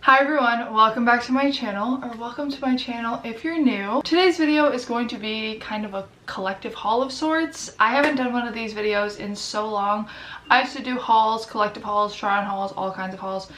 Hi everyone, welcome back to my channel, or welcome to my channel if you're new. Today's video is going to be kind of a collective haul of sorts. I haven't done one of these videos in so long. I used to do hauls, collective hauls, try on hauls, all kinds of hauls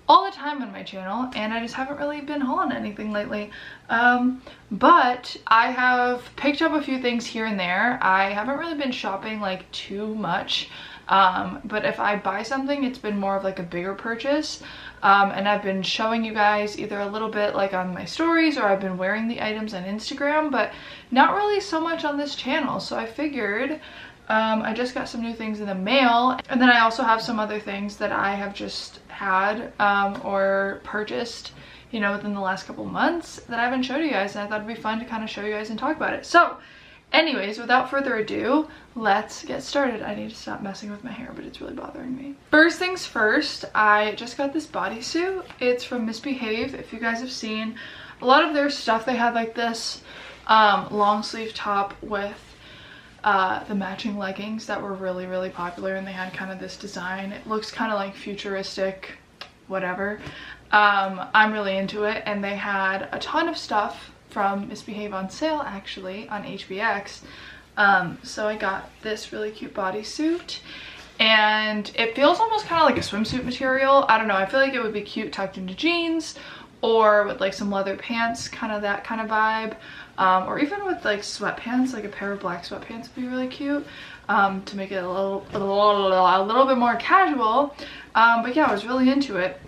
all the time on my channel, and I just haven't really been hauling anything lately. But I have picked up a few things here and there. I haven't really been shopping like too much, but if I buy something, it's been more of like a bigger purchase. And I've been showing you guys either a little bit like on my stories, or I've been wearing the items on Instagram, but not really so much on this channel. So I figured I just got some new things in the mail, and then I also have some other things that I have just had or purchased, you know, within the last couple months that I haven't showed you guys, and I thought it'd be fun to kind of show you guys and talk about it. So anyways, without further ado, let's get started. I need to stop messing with my hair, but it's really bothering me. First things first, I just got this bodysuit. It's from Misbehave. If you guys have seen a lot of their stuff, they had like this long sleeve top with the matching leggings that were really popular, and they had kind of this design. It looks kind of like futuristic, whatever. I'm really into it, and they had a ton of stuff from Misbehave on sale actually on HBX. So I got this really cute bodysuit, and it feels almost kind of like a swimsuit material. I don't know, I feel like it would be cute tucked into jeans or with like some leather pants, kind of that kind of vibe, or even with like sweatpants, like a pair of black sweatpants would be really cute, to make it a little bit more casual. But yeah, I was really into it,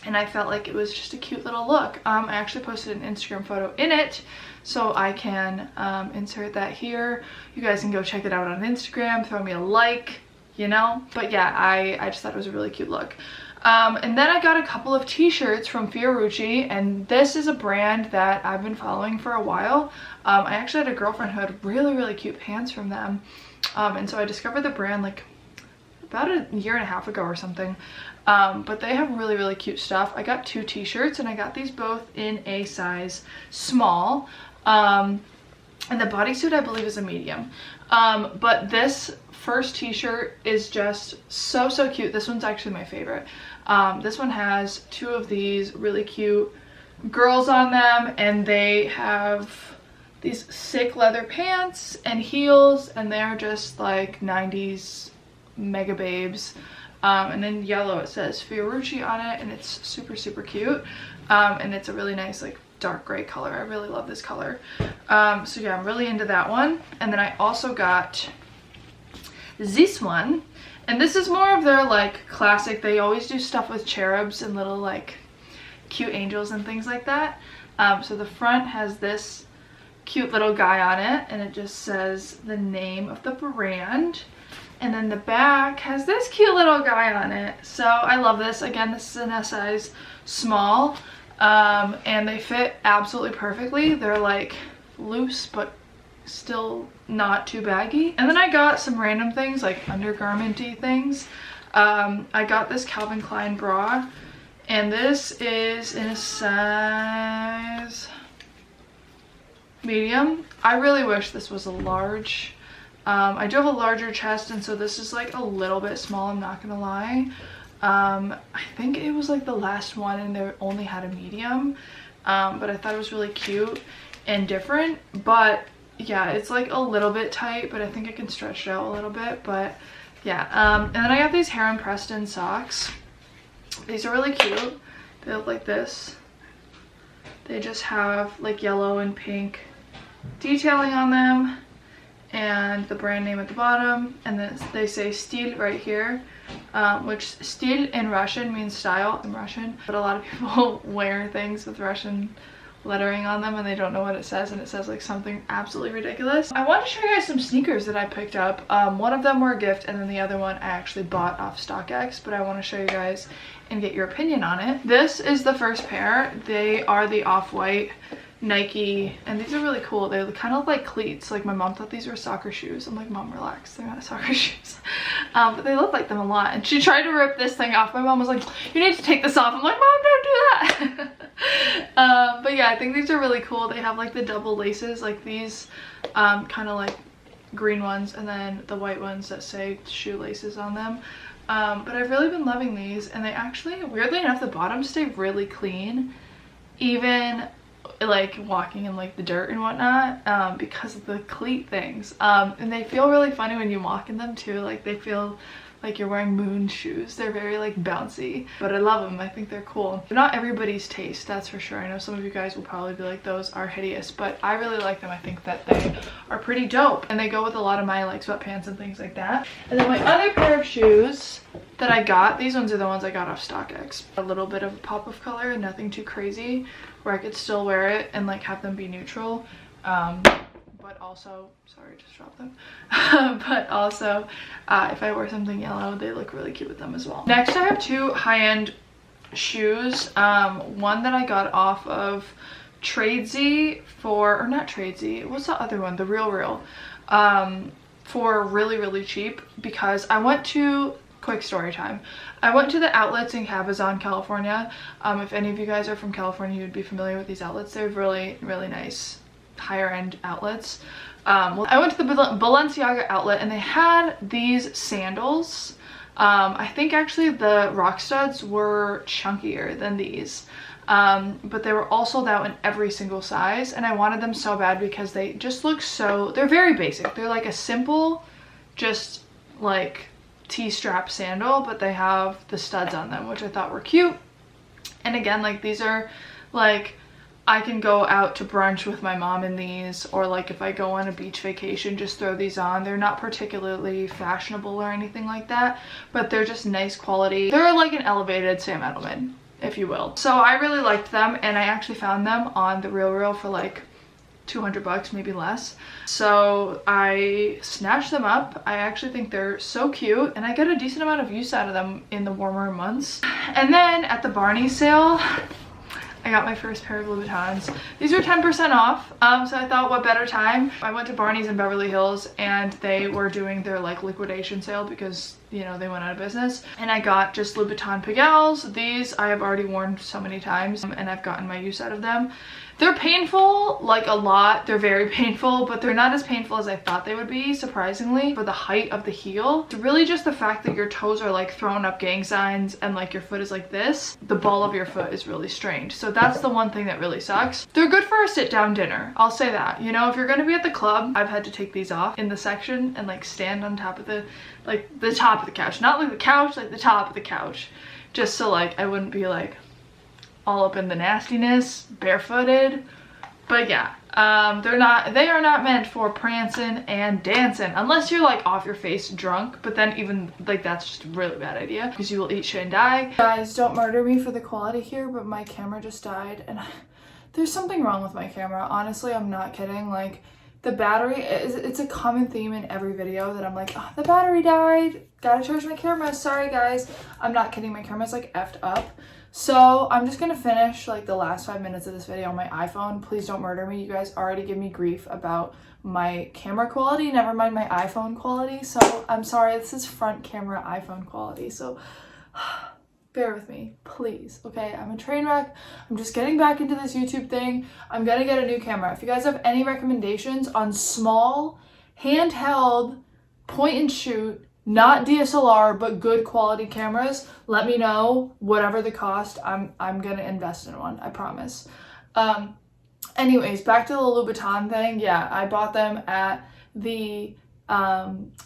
and I felt like it was just a cute little look. I actually posted an Instagram photo in it, so I can insert that here. You guys can go check it out on Instagram, throw me a like, you know. But yeah, I just thought it was a really cute look. And then I got a couple of t-shirts from Fiorucci, and this is a brand that I've been following for a while. I actually had a girlfriend who had really cute pants from them, and so I discovered the brand like about a year and a half ago or something. But they have really cute stuff. I got two t-shirts, and I got these both in a size small, and the bodysuit I believe is a medium. But this first t-shirt is just so cute. This one's actually my favorite. This one has two of these really cute girls on them, and they have these sick leather pants and heels, and they're just like 90s mega babes. And in yellow it says Fiorucci on it, and it's super cute. And it's a really nice like dark gray color. I really love this color. So yeah, I'm really into that one. And then I also got this one, and this is more of their like classic. They always do stuff with cherubs and little like cute angels and things like that. So the front has this cute little guy on it, and it just says the name of the brand. And then the back has this cute little guy on it. So I love this. Again, this is in a size small, and they fit absolutely perfectly. They're like loose but still not too baggy. And then I got some random things like undergarment-y things. I got this Calvin Klein bra, and this is in a size medium. I really wish this was a large. I do have a larger chest, and so this is like a little bit small, I'm not gonna lie. I think it was like the last one, and they only had a medium, but I thought it was really cute and different. But yeah, it's like a little bit tight, but I think I can stretch it out a little bit. But yeah, and then I got these Harem Preston socks. These are really cute. They look like this. They just have like yellow and pink detailing on them, and the brand name at the bottom, and then they say Stil right here, which Stil in Russian means style in Russian, but a lot of people wear things with Russian lettering on them and they don't know what it says, and it says like something absolutely ridiculous. I want to show you guys some sneakers that I picked up. One of them were a gift, and then the other one I actually bought off StockX, but I want to show you guys and get your opinion on it. This is the first pair. They are the off-white Nike, and these are really cool. They kind of look like cleats. Like my mom thought these were soccer shoes. I'm like, Mom, relax, they're not soccer shoes. But they look like them a lot, and she tried to rip this thing off. My mom was like, you need to take this off. I'm like, Mom, don't do that. But yeah, I think these are really cool. They have like the double laces, like these kind of like green ones, and then the white ones that say shoelaces on them. But I've really been loving these, and they actually, weirdly enough, the bottoms stay really clean, even like walking in like the dirt and whatnot, because of the cleat things. And they feel really funny when you walk in them too. Like they feel like you're wearing moon shoes. They're very like bouncy, but I love them. I think they're cool. They're not everybody's taste, that's for sure. I know some of you guys will probably be like, those are hideous, but I really like them. I think that they are pretty dope, and they go with a lot of my like sweatpants and things like that. And then my other pair of shoes that I got, these ones are the ones I got off StockX. A little bit of a pop of color, nothing too crazy, where I could still wear it and like have them be neutral. But also, sorry, just dropped them. But also, if I wear something yellow, they look really cute with them as well. Next, I have two high-end shoes. One that I got off of Tradesy for, or not Tradesy, what's the other one? The Real. For really cheap, because I went to, quick story time, I went to the outlets in Cabazon, California. If any of you guys are from California, you'd be familiar with these outlets. They're really nice higher end outlets. Well, I went to the Balenciaga Outlet, and they had these sandals. I think actually the rock studs were chunkier than these, but they were all sold out in every single size, and I wanted them so bad because they just look so, they're very basic. They're like a simple, just like T-strap sandal, but they have the studs on them, which I thought were cute. And again, like these are like, I can go out to brunch with my mom in these, or like if I go on a beach vacation, just throw these on. They're not particularly fashionable or anything like that, but they're just nice quality. They're like an elevated Sam Edelman, if you will. So I really liked them, and I actually found them on the Real for like 200 bucks, maybe less. So I snatched them up. I actually think they're so cute, and I get a decent amount of use out of them in the warmer months. And then at the Barney's sale, I got my first pair of Louboutins. These were 10% off, so I thought what better time. I went to Barney's in Beverly Hills, and they were doing their like liquidation sale because, you know, they went out of business. And I got just Louboutin Pigels. These I have already worn so many times, and I've gotten my use out of them. They're painful, like a lot. They're very painful, but they're not as painful as I thought they would be, surprisingly, for the height of the heel. It's really just the fact that your toes are like throwing up gang signs, and like your foot is like this. The ball of your foot is really strained. So that's the one thing that really sucks. They're good for a sit-down dinner, I'll say that. You know, if you're gonna be at the club, I've had to take these off in the section and like stand on top of the, like the top of the couch. Not like the couch, like the top of the couch. Just so like I wouldn't be like all up in the nastiness, barefooted. But yeah, they are not meant for prancing and dancing unless you're like off your face drunk, but then even like that's just a really bad idea because you will eat shit and die. Guys, don't murder me for the quality here, but my camera just died, and there's something wrong with my camera. Honestly, I'm not kidding. Like the battery it's a common theme in every video that I'm like, oh, the battery died, gotta charge my camera. Sorry guys, I'm not kidding, my camera's like effed up. So I'm just gonna finish like the last 5 minutes of this video on my iPhone. Please don't murder me. You guys already give me grief about my camera quality, never mind my iPhone quality. So I'm sorry, this is front camera iPhone quality, so bear with me, please. Okay, I'm a train wreck. I'm just getting back into this YouTube thing. I'm gonna get a new camera. If you guys have any recommendations on small, handheld, point and shoot, not DSLR, but good quality cameras, let me know. Whatever the cost, I'm gonna invest in one, I promise. Anyways, back to the Louboutin thing. Yeah, I bought them at the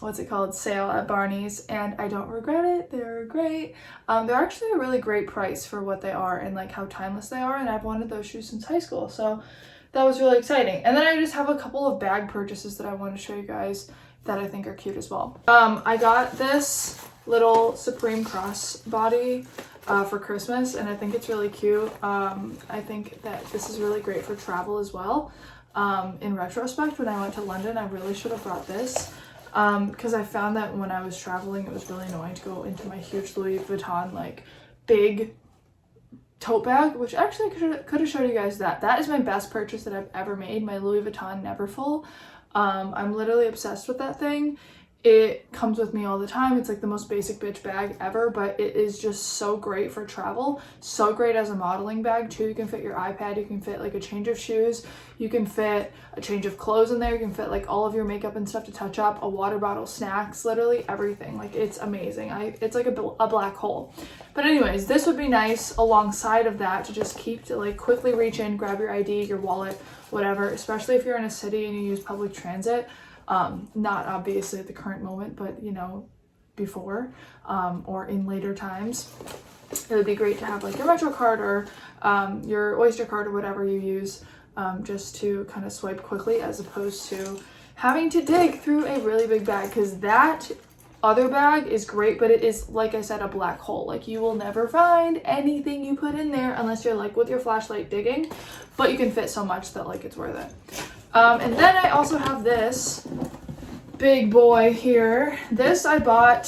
what's it called, sale at Barney's, and I don't regret it. They're great. They're actually a really great price for what they are and like how timeless they are, and I've wanted those shoes since high school, so that was really exciting. And then I just have a couple of bag purchases that I want to show you guys that I think are cute as well. I got this little Supreme crossbody for Christmas, and I think it's really cute. I think that this is really great for travel as well. In retrospect, when I went to London, I really should have brought this because I found that when I was traveling, it was really annoying to go into my huge Louis Vuitton like big tote bag, which actually could have showed you guys that. That is my best purchase that I've ever made, my Louis Vuitton Neverfull. I'm literally obsessed with that thing. It comes with me all the time. It's like the most basic bitch bag ever, but it is just so great for travel. So great as a modeling bag too. You can fit your iPad, you can fit like a change of shoes, you can fit a change of clothes in there, you can fit like all of your makeup and stuff to touch up, a water bottle, snacks, literally everything. Like it's amazing. It's like a black hole. But anyways, this would be nice alongside of that to just keep to like quickly reach in, grab your ID, your wallet, whatever, especially if you're in a city and you use public transit. Not obviously at the current moment, but you know, before, or in later times, it would be great to have like your Metro card or your Oyster card or whatever you use, just to kind of swipe quickly, as opposed to having to dig through a really big bag, because that other bag is great, but it is, like I said, a black hole. Like you will never find anything you put in there unless you're like with your flashlight digging, but you can fit so much that like it's worth it. And then I also have this big boy here. This I bought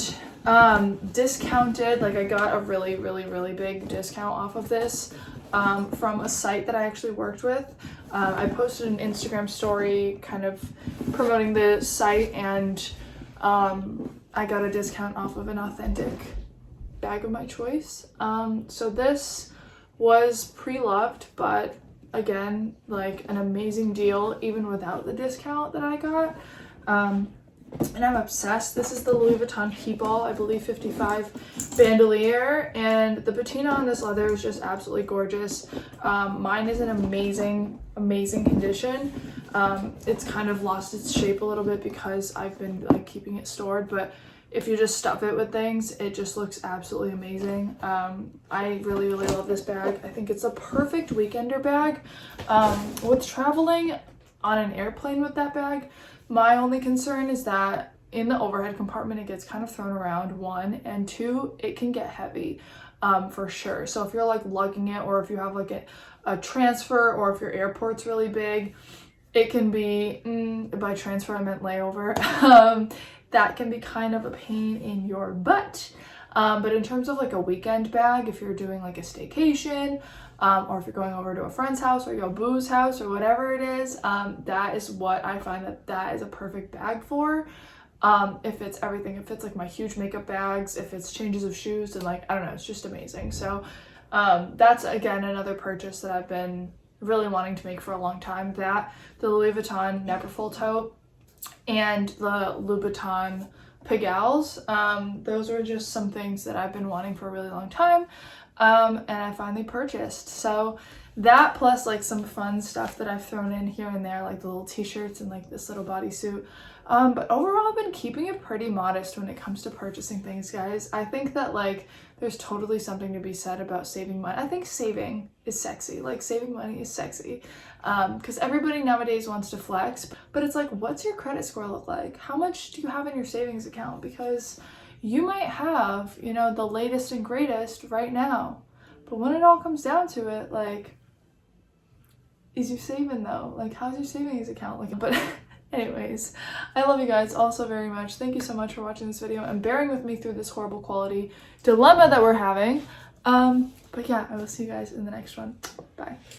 discounted, like I got a really big discount off of this from a site that I actually worked with. I posted an Instagram story kind of promoting the site, and I got a discount off of an authentic bag of my choice. So this was pre-loved, but again, like an amazing deal even without the discount that I got. And I'm obsessed. This is the Louboutins People, I believe 55 bandolier, and the patina on this leather is just absolutely gorgeous. Mine is in amazing condition. It's kind of lost its shape a little bit because I've been like keeping it stored, but if you just stuff it with things, it just looks absolutely amazing. I really love this bag. I think it's a perfect weekender bag. With traveling on an airplane with that bag, my only concern is that in the overhead compartment, it gets kind of thrown around, one, and two, it can get heavy, for sure. So if you're like lugging it, or if you have like a transfer, or if your airport's really big, it can be, by transfer I meant layover, that can be kind of a pain in your butt. But in terms of like a weekend bag, if you're doing like a staycation, or if you're going over to a friend's house or your boo's house or whatever it is, that is what I find that is a perfect bag for. If it's everything, if it's like my huge makeup bags, if it's changes of shoes, and like, I don't know, it's just amazing. So that's again another purchase that I've been really wanting to make for a long time. That, the Louis Vuitton Neverfull tote, and the Louboutin Pagals. Those are just some things that I've been wanting for a really long time, and I finally purchased. So that, plus like some fun stuff that I've thrown in here and there, like the little t-shirts and like this little bodysuit. But overall, I've been keeping it pretty modest when it comes to purchasing things, guys. I think that like there's totally something to be said about saving money. I think saving is sexy. Like saving money is sexy, because everybody nowadays wants to flex, but it's like, what's your credit score look like? How much do you have in your savings account? Because you might have, you know, the latest and greatest right now, but when it all comes down to it, like, is you saving though? Like, how's your savings account looking? But anyways, I love you guys all so very much. Thank you so much for watching this video and bearing with me through this horrible quality dilemma that we're having. But yeah, I will see you guys in the next one. Bye.